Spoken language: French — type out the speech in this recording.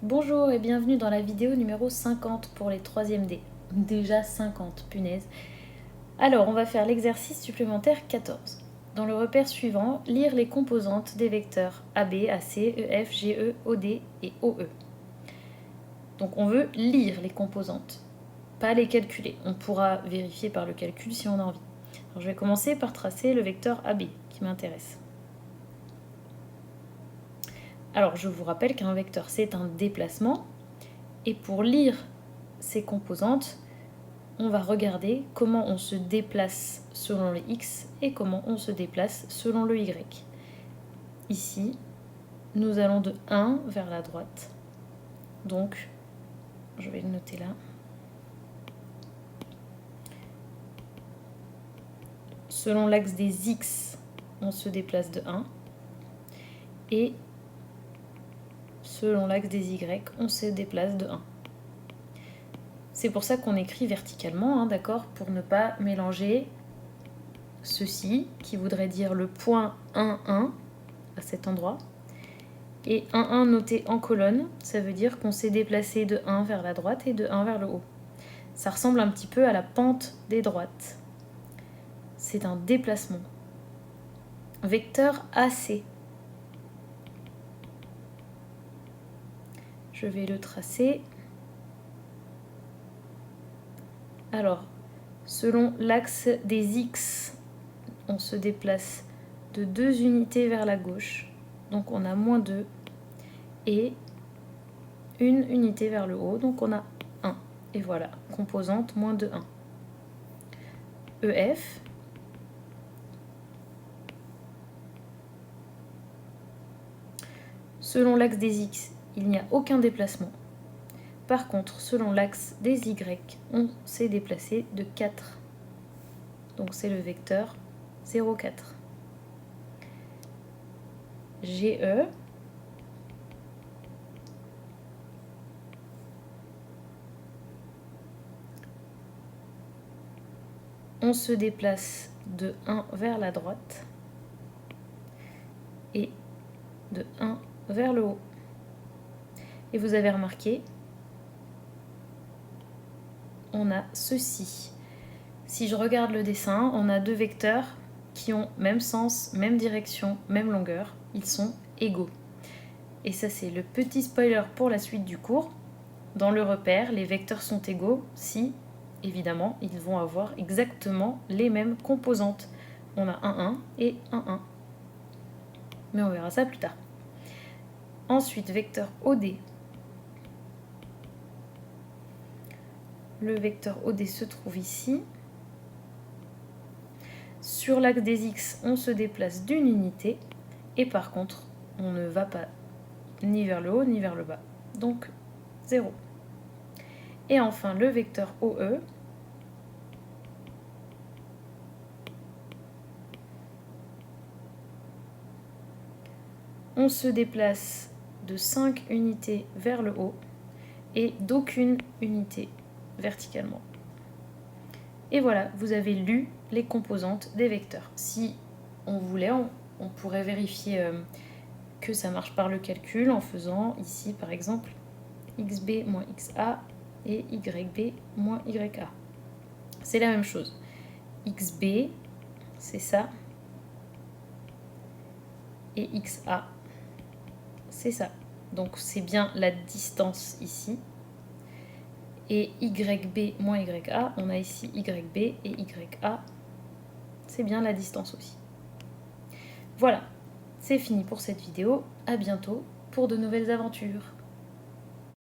Bonjour et bienvenue dans la vidéo numéro 50 pour les 3e D. Déjà 50, punaise. Alors, on va faire l'exercice supplémentaire 14. Dans le repère suivant, lire les composantes des vecteurs AB, AC, EF, GE, OD et OE. Donc on veut lire les composantes, pas les calculer. On pourra vérifier par le calcul si on a envie. Alors, je vais commencer par tracer le vecteur AB qui m'intéresse. Alors, je vous rappelle qu'un vecteur, c'est un déplacement. Et pour lire ces composantes, on va regarder comment on se déplace selon le x et comment on se déplace selon le y. Ici, nous allons de 1 vers la droite. Donc, je vais le noter là. Selon l'axe des x, on se déplace de 1. Et selon l'axe des y, on se déplace de 1. C'est pour ça qu'on écrit verticalement, d'accord, pour ne pas mélanger ceci, qui voudrait dire le point 1, 1, à cet endroit, et 1, 1 noté en colonne, ça veut dire qu'on s'est déplacé de 1 vers la droite et de 1 vers le haut. Ça ressemble un petit peu à la pente des droites. C'est un déplacement. Vecteur AC. Je vais le tracer. Alors, selon l'axe des X, on se déplace de 2 unités vers la gauche. Donc on a moins 2. Et 1 unité vers le haut. Donc on a 1. Et voilà, composante moins de 1. EF. Selon l'axe des X, il n'y a aucun déplacement. Par contre, selon l'axe des Y, on s'est déplacé de 4. Donc c'est le vecteur 0, 4. GE. On se déplace de 1 vers la droite et de 1 vers le haut. Et vous avez remarqué, on a ceci. Si je regarde le dessin, on a deux vecteurs qui ont même sens, même direction, même longueur. Ils sont égaux. Et ça, c'est le petit spoiler pour la suite du cours. Dans le repère, les vecteurs sont égaux si, évidemment, ils vont avoir exactement les mêmes composantes. On a 1, 1 et 1, 1. Mais on verra ça plus tard. Ensuite, vecteur OD. Le vecteur OD se trouve ici. Sur l'axe des X, on se déplace d'une unité. Et par contre, on ne va pas ni vers le haut ni vers le bas. Donc, 0. Et enfin, le vecteur OE. On se déplace de 5 unités vers le haut et d'aucune unité verticalement. Et voilà, vous avez lu les composantes des vecteurs. Si on voulait, on pourrait vérifier que ça marche par le calcul en faisant ici par exemple xb moins xa et yb moins ya. C'est la même chose. xb, c'est ça, et xa, c'est ça. Donc c'est bien la distance ici. Et YB moins YA, on a ici YB et YA, c'est bien la distance aussi. Voilà, c'est fini pour cette vidéo. À bientôt pour de nouvelles aventures.